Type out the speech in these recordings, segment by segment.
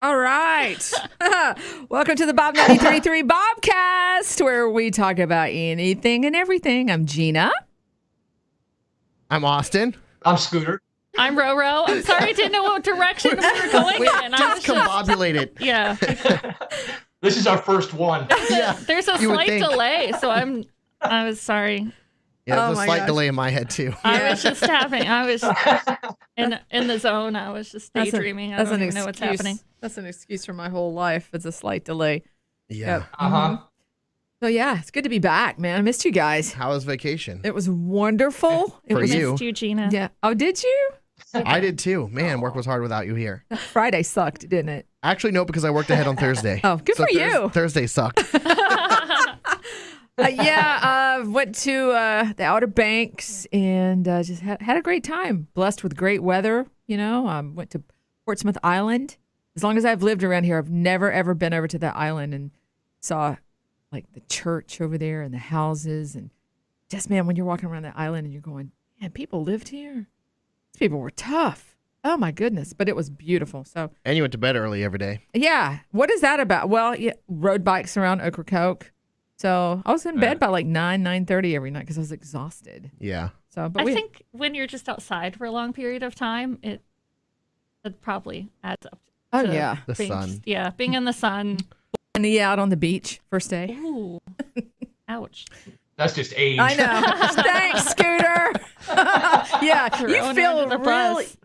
All right. Welcome to the Bob 93.3 Bobcast, where we talk about anything and everything. I'm Gina. I'm Austin. I'm Scooter. I'm Roro. I'm sorry I didn't know what direction we were going in. Just combobulated. Yeah. This is our first one. There's a slight delay, so I was sorry. Yeah, there's a slight delay in my head too. I was just in the zone. I was just daydreaming. I don't even know what's happening. That's an excuse for my whole life. It's a slight delay. Yeah. Yep. So yeah, it's good to be back, man. I missed you guys. How was vacation? It was wonderful. For I you. missed you, Gina. Yeah. Oh, did you? I did too. Man, work was hard without you here. Friday sucked, didn't it? Actually, no, because I worked ahead on Thursday. Oh, good for you. Thursday sucked. Went to the Outer Banks and just had a great time. Blessed with great weather, went to Portsmouth Island. As long as I've lived around here, I've never, ever been over to that island and saw like the church over there and the houses. And just, man, when you're walking around that island and you're going, man, people lived here. These people were tough. Oh, my goodness. But it was beautiful. So, And you went to bed early every day. yeah. What is that about? Well, road bikes around Ocracoke. So I was in bed by like 9:30 every night because I was exhausted. Yeah. So, but I think when you're just outside for a long period of time, it probably adds up. Oh, to yeah. The being, sun. Yeah, being in the sun. And out on the beach first day. Ooh, ouch. That's just age. I know. Thanks, Scooter. Yeah,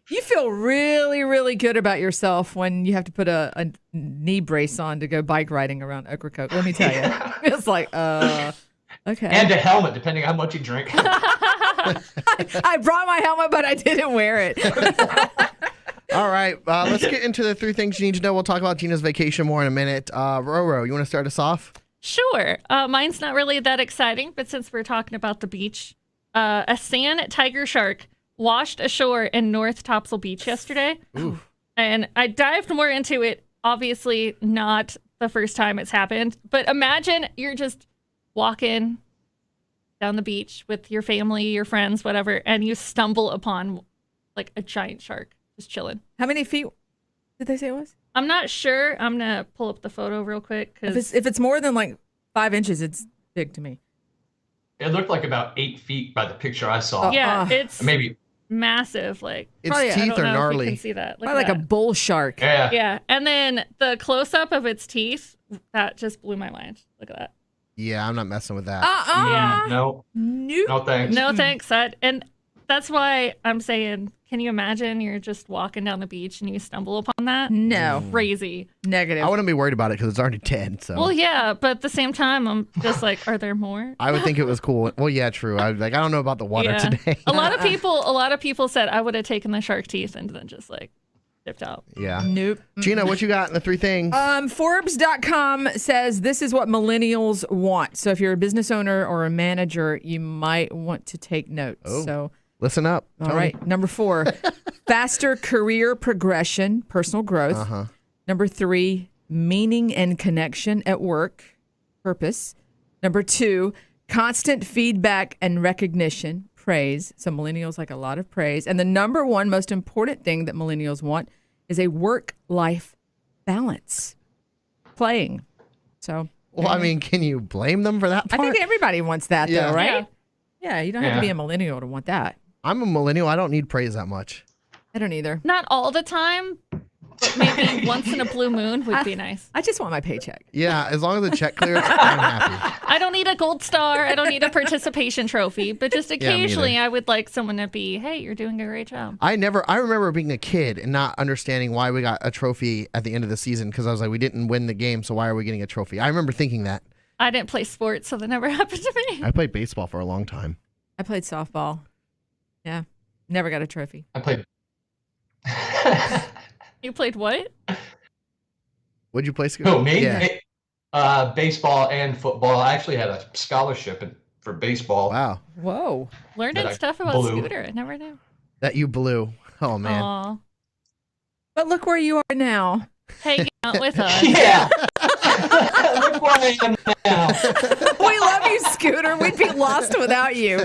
you feel really, really good about yourself when you have to put a knee brace on to go bike riding around Ocracoke. Let me tell you, it's like, okay. And a helmet, depending on how much you drink. I brought my helmet, but I didn't wear it. All right. Let's get into the three things you need to know. We'll talk about Gina's vacation more in a minute. Roro, you want to start us off? Sure. Mine's not really that exciting, but since we're talking about the beach, a sand tiger shark washed ashore in North Topsail Beach yesterday. Ooh. And I dived more into it. Obviously, not the first time it's happened, but imagine you're just walking down the beach with your family, your friends, whatever, and you stumble upon like a giant shark just chilling. How many feet did they say it was? I'm not sure. I'm going to pull up the photo real quick. If it's more than like 5 inches, it's big to me. It looked like about 8 feet by the picture I saw. Yeah, it's Maybe. massive. Like Its Probably- I teeth don't are know if you gnarly. can see that. Look Probably at like a that. bull shark. Yeah. Yeah, and then the close-up of its teeth, that just blew my mind. Look at that. Yeah, I'm not messing with that. Yeah. No. Nope. No thanks. No thanks. And that's why I'm saying, can you imagine you're just walking down the beach and you stumble upon that? No. Crazy. Negative. I wouldn't be worried about it because it's already dead. So Well, yeah, but at the same time, I'm just like, are there more? I would think it was cool. Well, yeah, true. I don't know about the water Yeah. today. A lot of people said I would have taken the shark teeth and then just like dipped out. Yeah. Nope. Gina, what you got in the three things? Forbes.com says this is what millennials want. So if you're a business owner or a manager, you might want to take note. Oh. So, Listen up. all Tony. right. Number 4, faster career progression, personal growth. Uh-huh. Number 3, meaning and connection at work, purpose. Number 2, constant feedback and recognition, praise. So millennials like a lot of praise. And the number 1 most important thing that millennials want is a work-life balance, playing. So, Well, I mean, can you blame them for that I part? think everybody wants that, Yeah. though, right? Yeah, you don't have to Yeah. be a millennial to want that. I'm a millennial. I don't need praise that much. I don't either. Not all the time, but maybe once in a blue moon would be nice. I just want my paycheck. Yeah, as long as the check clears, I'm happy. I don't need a gold star. I don't need a participation trophy, but just me occasionally either. I would like someone to be, hey, you're doing a great job. I remember being a kid and not understanding why we got a trophy at the end of the season because I was like, we didn't win the game, so why are we getting a trophy? I remember thinking that. I didn't play sports, so that never happened to me. I played baseball for a long time. I played softball. Yeah, never got a trophy. I played. You played what? Would you play school? Who, me? Yeah. Baseball and football. I actually had a scholarship for baseball. Wow. Whoa. Learning That I stuff about blew. Scooter. I never knew. That you blew. Oh, man. Aw. But look where you are now. Hanging out with us. Yeah. Look where I am now. We love you, Scooter. We'd be lost without you.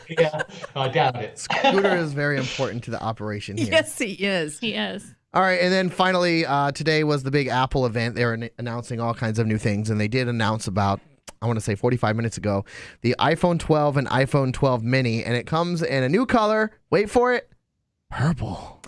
Yeah. I doubt it. Scooter is very important to the operation here. Yes, he is. He is. All right, and then finally, today was the big Apple event. They were announcing all kinds of new things, and they did announce about, I want to say 45 minutes ago, the iPhone 12 and iPhone 12 mini, and it comes in a new color. Wait for it. Purple.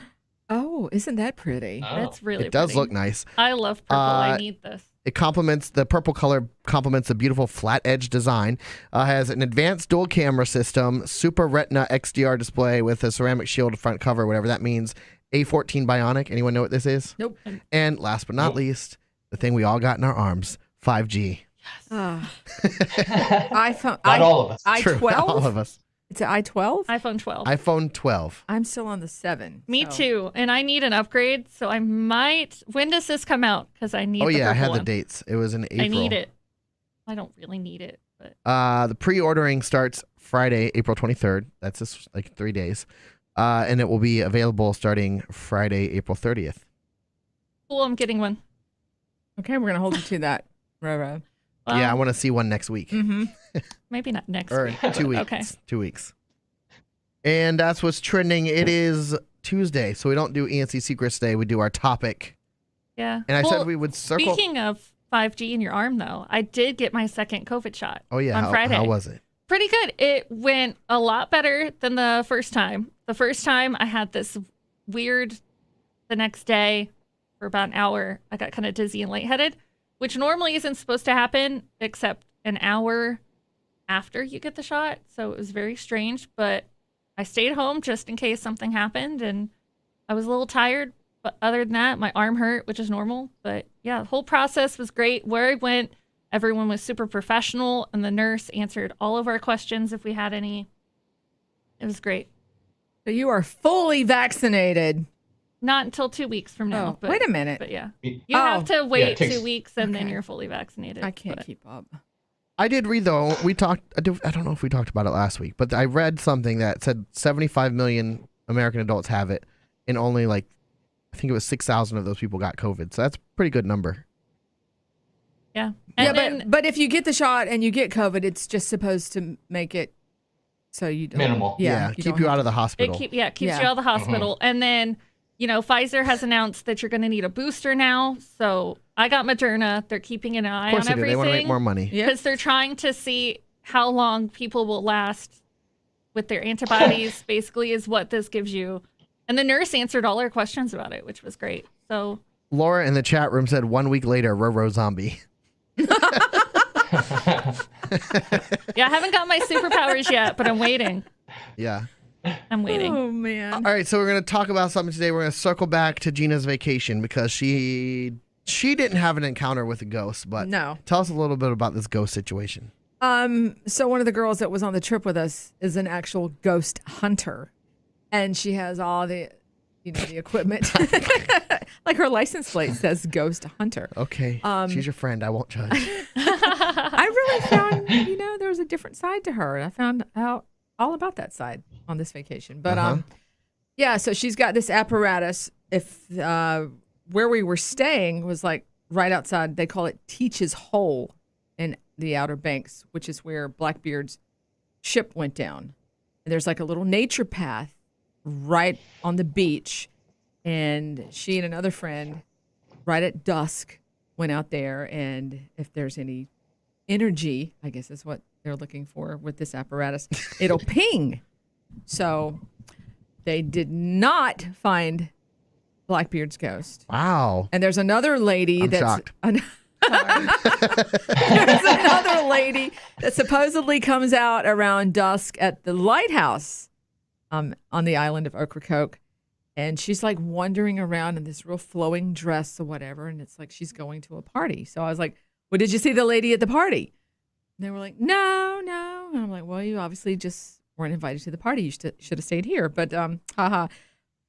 Oh, isn't that pretty? Oh. That's really It does pretty. look nice. I love purple. I need this. It complements the purple color, complements the beautiful flat edge design. Has an advanced dual camera system, Super Retina XDR display with a ceramic shield front cover, whatever that means. A14 Bionic. Anyone know what this is? Nope. And last but not least, the thing we all got in our arms, 5G. iPhone. Not all of us. True, not all i12. of us. It's an i12. iPhone 12. iPhone 12. I'm still on the 7. Me so- too. And I need an upgrade, so I might. When does this come out? Because I need. Oh the yeah, I purple had the one. dates. It was in April. I need it. I don't really need it, but The pre-ordering starts Friday, April 23rd. That's just like 3 days. And it will be available starting Friday, April 30th. cool. I'm getting one. Okay, we're gonna hold you to that, Roro. Well, Yeah, I want to see one next week. Mm-hmm. maybe not next Or week. 2 weeks. Okay. 2 weeks. And that's what's trending. It is Tuesday, so we don't do ENC Secrets Day. We do our topic. Yeah. And I Well, said we would circle. Speaking of 5G in your arm, though, I did get my second COVID shot. Oh yeah, on Friday. how was it? Pretty good. It went a lot better than the first time. The first time I had this weird, the next day for about an hour, I got kind of dizzy and lightheaded, which normally isn't supposed to happen except an hour after you get the shot. So it was very strange, but I stayed home just in case something happened, and I was a little tired. But other than that, my arm hurt, which is normal. But yeah, the whole process was great. Where I went, everyone was super professional, and the nurse answered all of our questions if we had any. It was great. So you are fully vaccinated. Not until 2 weeks from now. Oh, wait a minute. But yeah, It- you have to wait it takes- 2 weeks, and then Okay. you're fully vaccinated. I can't But keep up. I did read though. We talked. I don't know if we talked about it last week, but I read something that said 75 million American adults have it, and only like I think it was 6,000 of those people got COVID. So that's a pretty good number. Yeah. Yeah, And then but if you get the shot and you get COVID, it's just supposed to make it so you don't. Minimal. Yeah, Keep you out of the hospital. keeps Yeah. you out of the hospital. And then, Pfizer has announced that you're going to need a booster now. So I got Moderna. They're keeping an eye of course on they do. everything. They want to make more money. Yeah. Because they're trying to see how long people will last with their antibodies, basically, is what this gives you. And the nurse answered all our questions about it, which was great. So Laura in the chat room said 1 week later, Roro zombie. yeah, I haven't got my superpowers yet, but I'm waiting. Yeah. I'm waiting. Oh man. All right, so we're going to talk about something today. We're going to circle back to Gina's vacation because she didn't have an encounter with a ghost, but No. tell us a little bit about this ghost situation. So one of the girls that was on the trip with us is an actual ghost hunter, and she has all the, the equipment. Like her license plate says ghost hunter. Okay, she's your friend. I won't judge. I really found, there was a different side to her, and I found out all about that side on this vacation. But yeah, so she's got this apparatus. If where we were staying was like right outside, they call it Teach's Hole in the Outer Banks, which is where Blackbeard's ship went down. And there's like a little nature path right on the beach, and she and another friend right at dusk went out there, and if there's any energy, I guess is what they're looking for with this apparatus, it'll ping. So they did not find Blackbeard's ghost. Wow. And there's another lady I'm that's shocked. there's another lady that supposedly comes out around dusk at the lighthouse on the island of Ocracoke. And she's like wandering around in this real flowing dress or whatever. And it's like she's going to a party. So I was like, well, did you see the lady at the party? And they were like, no. And I'm like, well, you obviously just weren't invited to the party. You should have stayed here. But, haha.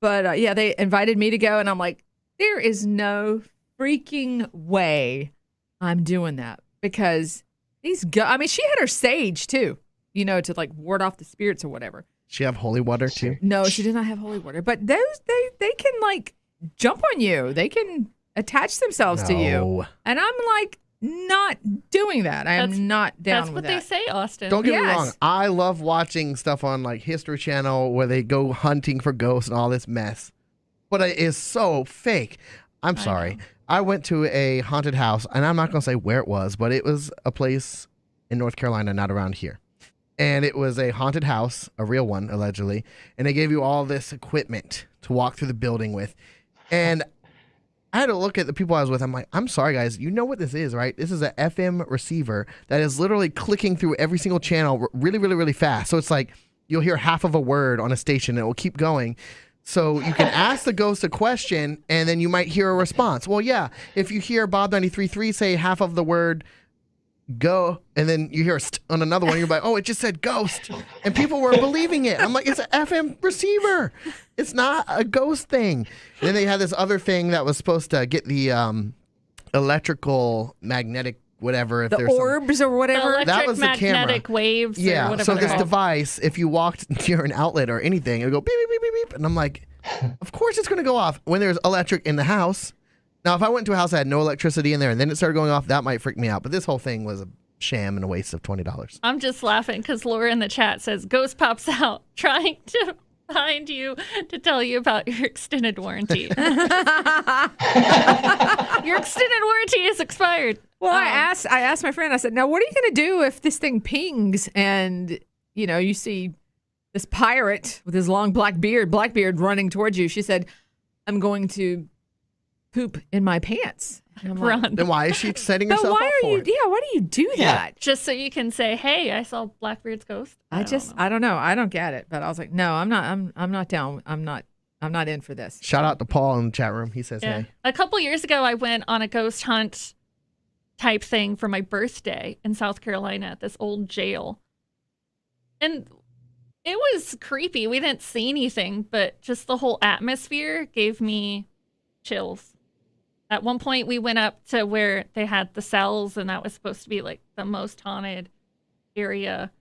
But, yeah, they invited me to go. And I'm like, there is no freaking way I'm doing that. Because she had her sage, too, to like ward off the spirits or whatever. She have holy water too? No, she did not have holy water. But those they can like jump on you. They can attach themselves to you. No. And I'm like not doing that. I am not down That's with what they that. say, Austin. Don't get me Yes. wrong. I love watching stuff on like History Channel where they go hunting for ghosts and all this mess. but it is so fake. I'm sorry. I went to a haunted house, and I'm not going to say where it was, but it was a place in North Carolina, not around here. And it was a haunted house, a real one, allegedly. And they gave you all this equipment to walk through the building with. And I had to look at the people I was with. I'm like, I'm sorry, guys. You know what this is, right? This is a FM receiver that is literally clicking through every single channel really, really, really fast. So it's like you'll hear half of a word on a station and it will keep going. So you can ask the ghost a question and then you might hear a response. Well, yeah, if you hear Bob 93.3 say half of the word go, and then you hear a st on another one, you're like, oh, it just said ghost. And people were believing it. I'm like, it's an FM receiver. It's not a ghost thing. And then they had this other thing that was supposed to get the electrical magnetic whatever. If The there's orbs or whatever. That was the camera. Magnetic waves or yeah, whatever so they're this called. device, if you walked near an outlet or anything, it would go beep, beep, beep, beep, beep. And I'm like, of course it's going to go off when there's electric in the house. Now, if I went to a house that had no electricity in there and then it started going off, that might freak me out. But this whole thing was a sham and a waste of $20. I'm just laughing because Laura in the chat says, Ghost pops out trying to find you to tell you about your extended warranty. Your extended warranty is expired. Well, I asked my friend, I said, now what are you going to do if this thing pings and, you know, you see this pirate with his long Blackbeard running towards you? She said, I'm going to poop in my pants. And I'm like, Run. Then why is she setting but herself why up are for you, it? yeah, why do you do that? Just so you can say, hey, I saw Blackbeard's ghost. I don't know. I don't get it. But I was like, no, I'm not down. I'm not in for this. Shout out to Paul in the chat room. He says, Yeah. hey. A couple years ago, I went on a ghost hunt type thing for my birthday in South Carolina at this old jail. And it was creepy. We didn't see anything, but just the whole atmosphere gave me chills. At one point, we went up to where they had the cells, and that was supposed to be like the most haunted area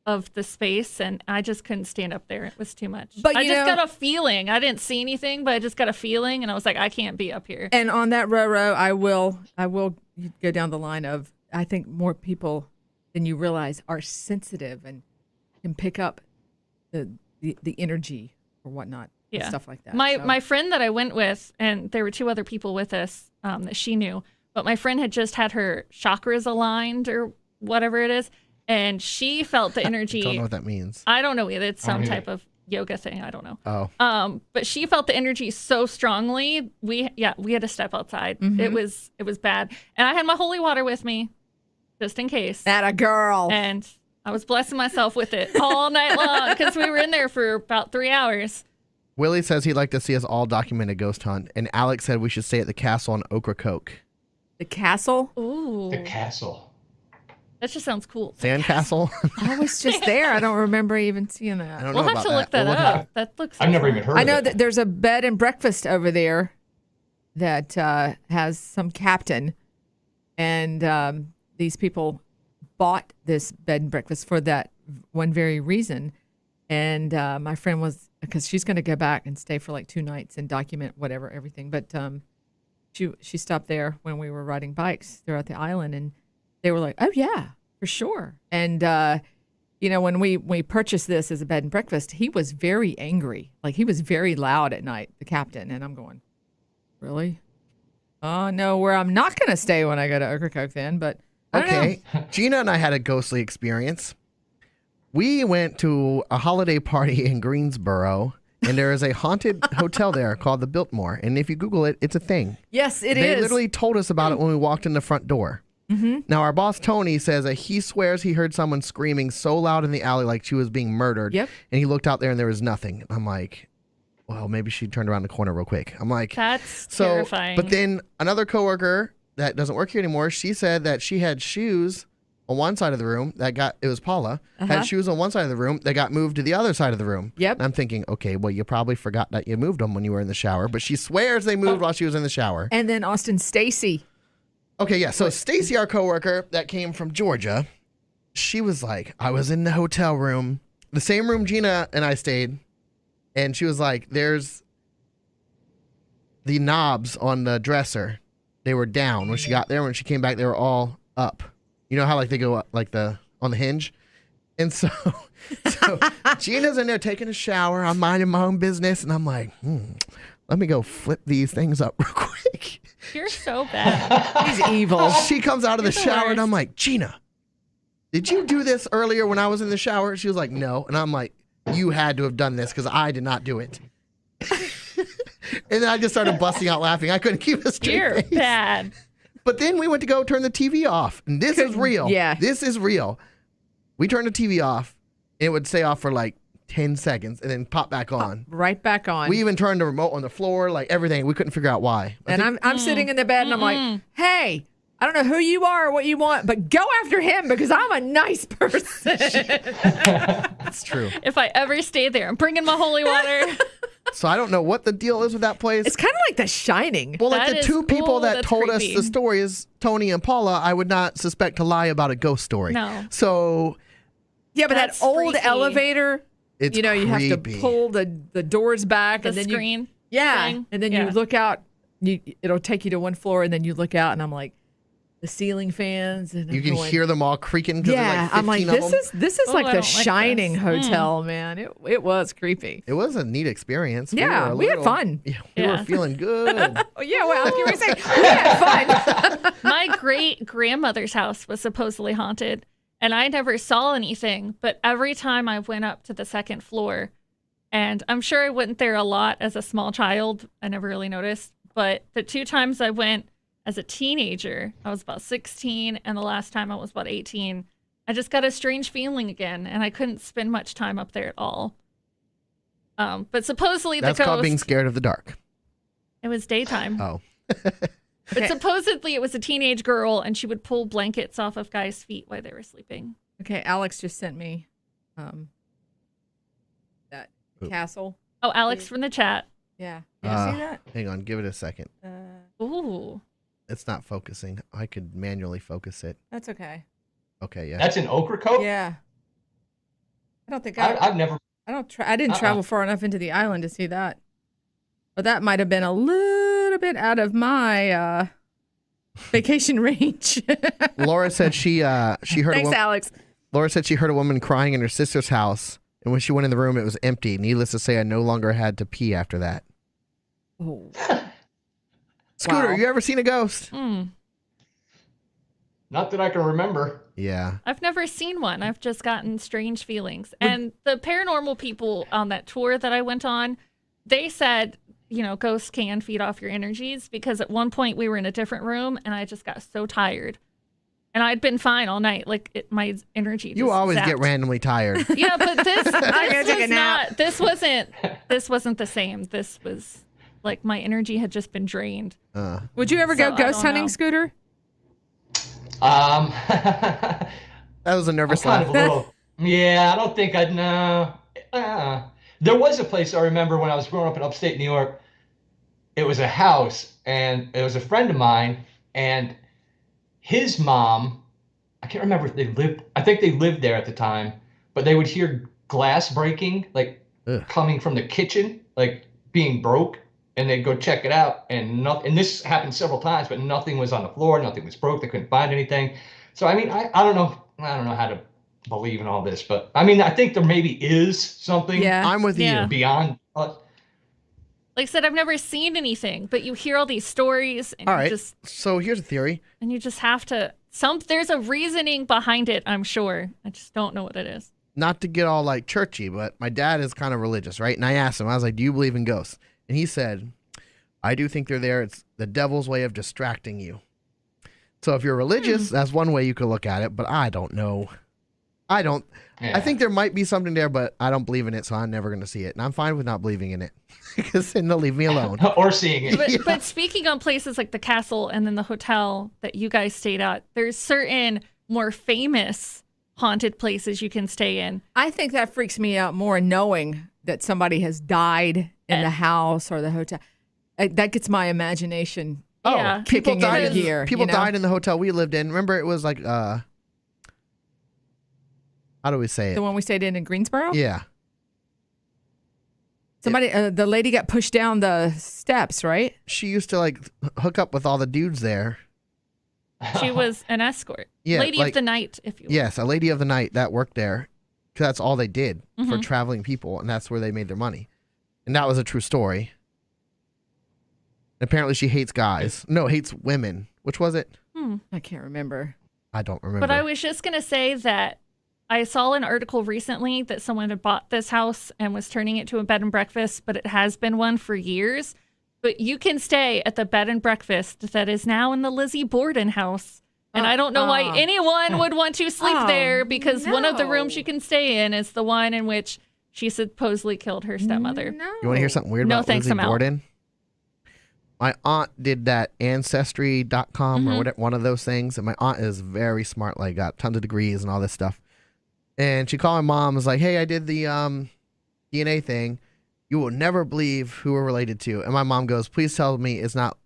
of the space, and I just couldn't stand up there. It was too much. But I you just know- got a feeling. I didn't see anything, but I just got a feeling, and I was like, I can't be up here. And on that row, I will go down the line of, I think more people than you realize are sensitive and can pick up the energy or whatnot. And stuff like that. My friend that I went with, and there were two other people with us that she knew, but my friend had just had her chakras aligned or whatever it is, and she felt the energy. I don't know what that means. I don't know either. It's some either. type of yoga thing. I don't know. Oh. But she felt the energy so strongly. We had to step outside. Mm-hmm. It was bad, and I had my holy water with me, just in case. That a girl. And I was blessing myself with it all night long because we were in there for about 3 hours. Willie says he'd like to see us all document a ghost hunt. And Alex said we should stay at the castle on Ocracoke. The castle. Ooh, The castle. that just sounds cool. Sand castle? I was just there. I don't remember even seeing I that. don't We'll know have about to look that We'll up. That looks. I've never fun. even heard I of know it. that there's a bed and breakfast over there that has some captain, and these people bought this bed and breakfast for that one very reason. And my friend was, because she's going to go back and stay for like 2 nights and document everything. But she stopped there when we were riding bikes throughout the island, and they were like, "Oh yeah, for sure." And you know, when we purchased this as a bed and breakfast, he was very angry. Like, he was very loud at night, the captain. And I'm going, really? Oh no, where I'm not going to stay when I go to Ocracoke then. But I don't know. Okay. Gina and I had a ghostly experience. We went to a holiday party in Greensboro, and there is a haunted hotel there called the Biltmore. And if you Google it, it's a thing. Yes, it They is. literally told us about it when we walked in the front door. Mm-hmm. Now, our boss, Tony, says that he swears he heard someone screaming so loud in the alley like she was being murdered. Yep. And he looked out there and there was nothing. I'm like, well, maybe she turned around the corner real quick. I'm like, That's so, terrifying. But then another coworker that doesn't work here anymore, she said that she had shoes on one side of the room it was Paula, had shoes on one side of the room that got moved to the other side of the room. Yep. And I'm thinking, okay, well, you probably forgot that you moved them when you were in the shower, but she swears they moved while she was in the shower. And then Austin Stacy. Okay, yeah. So Stacy, our coworker that came from Georgia, she was like, I was in the hotel room, the same room Gina and I stayed, and she was like, there's the knobs on the dresser. They were down when she got there. When she came back, they were all up. You know how like they go up, like on the hinge? And so Gina's in there taking a shower. I'm minding my own business, and I'm like, let me go flip these things up real quick. You're so bad. He's evil. She comes out of the You're the shower and I'm worst. like, Gina, did you do this earlier when I was in the shower? She was like, no. And I'm like, you had to have done this because I did not do it. And then I just started busting out laughing. I couldn't keep a straight You're face. bad. But then we went to go turn the TV off. And this is real. Yeah. This is real. We turned the TV off. It would stay off for like 10 seconds and then pop back on. Right back on. We even turned the remote on the floor, like everything. We couldn't figure out why. And I'm sitting in the bed and I'm like, hey, I don't know who you are or what you want, but go after him because I'm a nice person. That's true. If I ever stay there, I'm bringing my holy water. So I don't know what the deal is with that place. It's kind of like The Shining. Well, like That the is- two people ooh, that that's told us creepy. the stories, Tony and Paula, I would not suspect to lie about a ghost story. No. So Yeah, but That's that old freaky. elevator, it's you have to creepy. pull the doors back The and then screen. yeah, thing. and then Yeah. you look out. It'll take you to one floor, and then you look out, and I'm like, the ceiling fans, and You I'm can going, hear them all creaking. 'Cause yeah, there's like I'm like, 15 of them. this is Oh, like I the don't like Shining this. hotel, man. It was creepy. It was a neat experience. Yeah, were a we had little- fun. Yeah, we Yeah. were feeling good. Oh yeah, well, you were saying we had fun. My great grandmother's house was supposedly haunted, and I never saw anything. But every time I went up to the second floor, and I'm sure I went there a lot as a small child, I never really noticed. But the 2 times I went as a teenager, I was about 16, and the last time I was about 18, I just got a strange feeling again, and I couldn't spend much time up there at all. But supposedly That's the called being ghost, scared of the dark. it was daytime. Oh. But supposedly it was a teenage girl, and she would pull blankets off of guys' feet while they were sleeping. Okay, Alex just sent me that Oop. castle. Oh, Alex from the chat. Yeah, yeah. See that? Hang on, give it a second. Ooh. It's not focusing. I could manually focus it. That's okay. Okay, yeah. That's in Ocracoke? Yeah. I don't think I've never. I didn't travel far enough into the island to see that. But that might have been a little bit out of my vacation range. Laura said she heard Thanks, Alex. Laura said she heard a woman crying in her sister's house, and when she went in the room, it was empty. Needless to say, I no longer had to pee after that. Oh. Scooter, Wow. you ever seen a ghost? Not that I can remember. Yeah. I've never seen one. I've just gotten strange feelings. And the paranormal people on that tour that I went on, they said, ghosts can feed off your energies, because at one point we were in a different room and I just got so tired. And I'd been fine all night. Like my energy just You always zapped. get randomly tired. Yeah, but this gonna take a was nap. not. This wasn't the same. This was like my energy had just been drained. Would you ever go So, I ghost don't hunting, know. Scooter? That was a I'm nervous kind laugh. of a little. Yeah, I don't think I'd know. There was a place I remember when I was growing up in upstate New York. It was a house, and it was a friend of mine, and his mom. I can't remember if they lived. I think they lived there at the time, but they would hear glass breaking, like Ugh. coming from the kitchen, like being broke, and they'd go check it out, and nothing. And this happened several times, but nothing was on the floor, nothing was broke. They couldn't find anything. So I mean, I don't know. I don't know how to believe in all this, but I mean, I think there maybe is something Yeah. I'm with Yeah. you. beyond us. Like I said, I've never seen anything, but you hear all these stories, and All you right. just So here's a theory. have to. There's a reasoning behind it. I'm sure. I just don't know what it is. Not to get all like churchy, but my dad is kind of religious, right? And I asked him, I was like, do you believe in ghosts? And he said, I do think they're there. It's the devil's way of distracting you. So if you're religious, that's one way you could look at it, but I don't know. I Yeah. think there might be something there, but I don't believe in it, so I'm never going to see it. And I'm fine with not believing in it because then they'll leave me alone. or seeing it. But speaking on places like the castle and then the hotel that you guys stayed at, there's certain more famous haunted places you can stay in. I think that freaks me out more, knowing that somebody has died in the house or the hotel. That gets my imagination Yeah. kicking People died into gear. People died in the hotel we lived in. Remember, it was like, how do we say it? The one we stayed in Greensboro? Yeah. Somebody, the lady got pushed down the steps, right? She used to like hook up with all the dudes there. She was an escort. Yeah, Lady like- of the night, if you will. Yes, a lady of the night that worked there. 'Cause that's all they did for Mhm. traveling people, and that's where they made their money. And that was a true story. Apparently she hates guys. No, hates women. Which was it? I can't remember. I don't remember. But I was just going to say that I saw an article recently that someone had bought this house and was turning it to a bed and breakfast, but it has been one for years. But you can stay at the bed and breakfast that is now in the Lizzie Borden house. And I don't know why anyone would want to sleep there, because one of the rooms you can stay in is the one in which she supposedly killed her stepmother. No. You want to hear something weird No, about thanks, Lizzie I'm out. Borden? My aunt did that Ancestry.com or whatever, one of those things. And my aunt is very smart, like got tons of degrees and all this stuff. And she called my mom and was like, hey, I did the DNA thing. You will never believe who we're related to. And my mom goes, please tell me it's not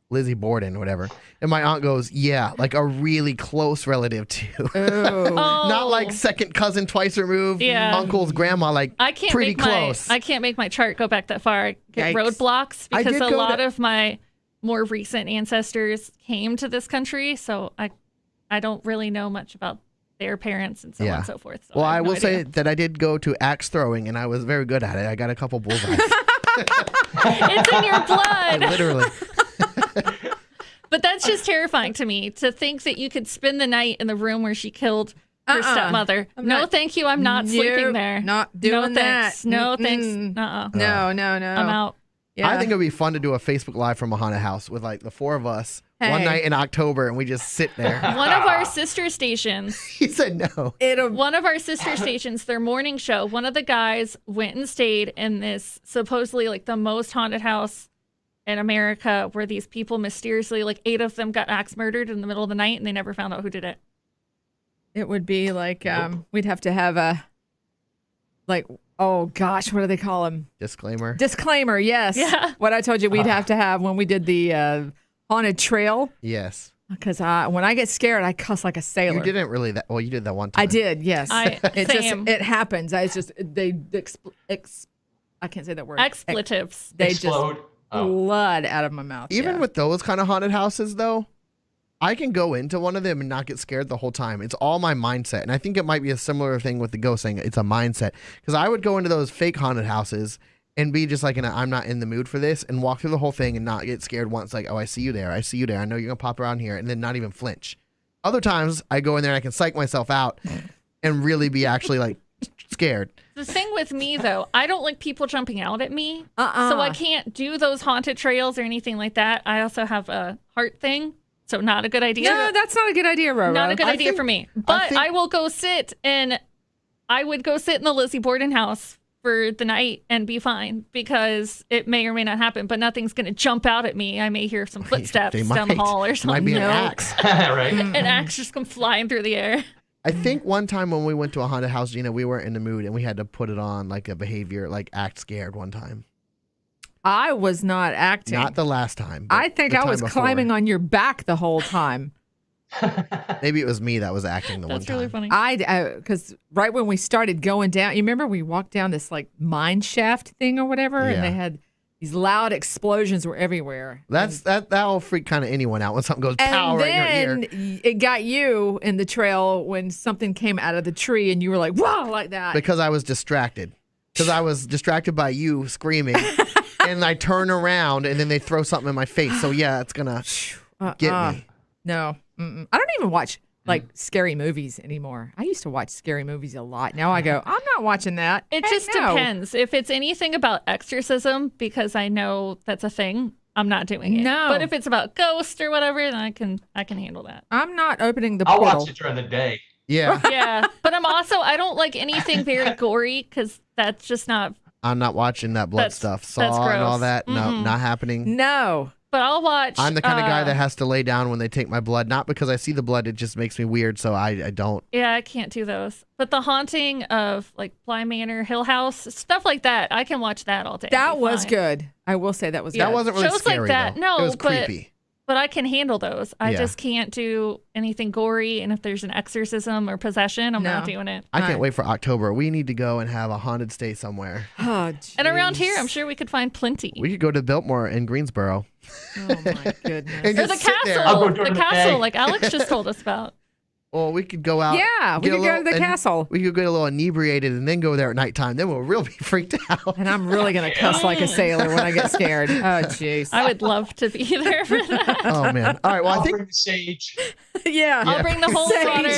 Lizzie Borden or whatever. And my aunt goes, yeah, like a really close relative to. Oh. Not like second cousin twice removed, Yeah. uncle's grandma, like I can't pretty make close. I can't make my chart go back that far. I get Yikes. roadblocks I because did a go lot to- of my more recent ancestors came to this country, so I don't really know much about their parents and so on Yeah. and so forth. So Well, I have no will say idea. that I did go to axe throwing, and I was very good at it. I got a couple bullseyes. It's in your blood. Literally. But that's just terrifying to me, to think that you could spend the night in the room where she killed her stepmother. I'm No, not- thank you. I'm not sleeping Nope, there. not doing no, thanks. that. No, thanks. Mm-mm. Uh-uh. No. I'm out. Yeah. I think it would be fun to do a Facebook Live from a haunted house with like the four of us one Hey. night in October, and we just sit there. One of our sister stations, He said no. one of our sister stations, their morning show, one of the guys went and stayed in this supposedly like the most haunted house in America, where these people mysteriously, like 8 of them got axe murdered in the middle of the night, and they never found out who did it. It would be like we'd have to have a oh gosh, what do they call them? Disclaimer. Disclaimer. Yes. Yeah. What I told you we'd have to have when we did the haunted trail, Yes. because when I get scared, I cuss like a sailor. You didn't really that. Well, you did that one time. I did. Yes. It same. just it happens. I just I can't say that word. Expletives. They Explode. just blood out of my mouth. Even yeah. with those kind of haunted houses, though, I can go into one of them and not get scared the whole time. It's all my mindset. And I think it might be a similar thing with the ghost thing. It's a mindset. Because I would go into those fake haunted houses and be just like, I'm not in the mood for this, and walk through the whole thing and not get scared once. Like, oh, I see you there. I see you there. I know you're going to pop around here. And then not even flinch. Other times I go in there and I can psych myself out and really be actually like scared. The thing with me, though, I don't like people jumping out at me. Uh-uh. So I can't do those haunted trails or anything like that. I also have a heart thing, so not a good idea. No, that's not a good idea, Roro. Not a good idea think- for me. I But think- I will go sit in, I would go sit in the Lizzie Borden house for the night and be fine, because it may or may not happen, but nothing's going to jump out at me. I may hear some footsteps They down the might. hall or It might something. be an No. axe. Right. An axe just come flying through the air. I think one time when we went to a haunted house, Gina, we weren't in the mood and we had to put it on like a behavior, like act scared one time. I was not acting. Not the last time. but I think the I time was before. climbing on your back the whole time. Maybe it was me that was acting the That's one really time. funny. Because right when we started going down, you remember we walked down this like mine shaft thing or whatever, Yeah. and they had these loud explosions were everywhere. That'll freak kind of anyone out when something goes pow And right in your then ear. it got you in the trail when something came out of the tree, and you were like, "Whoa!" like that. Because I was distracted. Because I was distracted by you screaming. And I turn around and then they throw something in my face. So yeah, it's gonna get me. No, I don't even watch like scary movies anymore. I used to watch scary movies a lot. Now I go, I'm not watching that. It Heck just no. depends. If it's anything about exorcism, because I know that's a thing, I'm not doing it. No. But if it's about ghosts or whatever, then I can handle that. I'm not opening the I'll portal. watch it during the day. Yeah. Yeah. But I don't like anything very gory, because that's just not. I'm not watching that blood That's- stuff. that's Saw and all gross. that. No, not happening. No. But I'll watch. I'm the kind of guy that has to lay down when they take my blood. Not because I see the blood, it just makes me weird, so I don't. Yeah, I can't do those. But the haunting of like Bly Manor, Hill House, stuff like that, I can watch that all day. That It'd be was fine. good. I will say that was That good. wasn't really Shows like scary, that, though. no, It was but- creepy. But I can handle those. I Yeah. just can't do anything gory. And if there's an exorcism or possession, I'm not No. doing it. I can't Right. wait for October. We need to go and have a haunted stay somewhere. Oh, And around jeez. here, I'm sure we could find plenty. We could go to Biltmore in Greensboro. Oh my goodness. And Or the just sit there. I'll castle. go during The the castle, day. like Alex just told us about. Well, we could go out. Yeah, we get a could go to the and castle. We could get a little inebriated and then go there at nighttime. Then we'll really be freaked out. And I'm really going to cuss like a sailor when I get scared. Oh, jeez. I would love to be there for that. Oh, man. All right. Well, I I'll think. bring the sage. Yeah. I'll bring the holy water.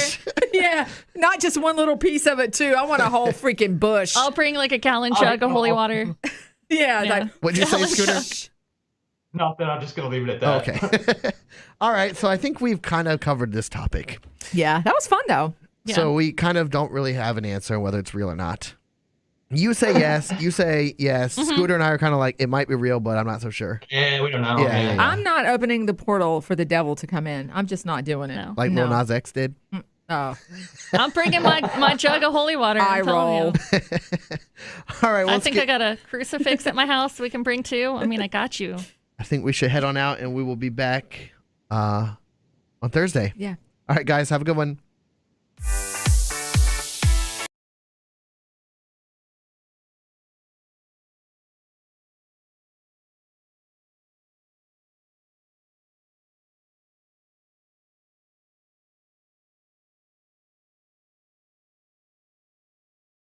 Yeah. Not just one little piece of it, too. I want a whole freaking bush. I'll bring like a gallon jug of holy water. Yeah. Yeah. Like, What'd you say, Scooter? Nothing. I'm just gonna leave it at that. Okay. All right. So I think we've kind of covered this topic. yeah. That was fun, though. Yeah. So we kind of don't really have an answer whether it's real or not. You say yes. You say yes. Scooter and I are kind of like, it might be real, but I'm not so sure. Yeah, we don't know. Yeah, man. yeah. I'm not opening the portal for the devil to come in. I'm just not doing it. No. Like no. Lil Nas X did. Oh. I'm bringing my jug of holy water. I I'm telling roll. you. All right. Well, I think I got a crucifix at my house we can bring too. I mean, I got you. I think we should head on out and we will be back on Thursday. Yeah. All right, guys. Have a good one.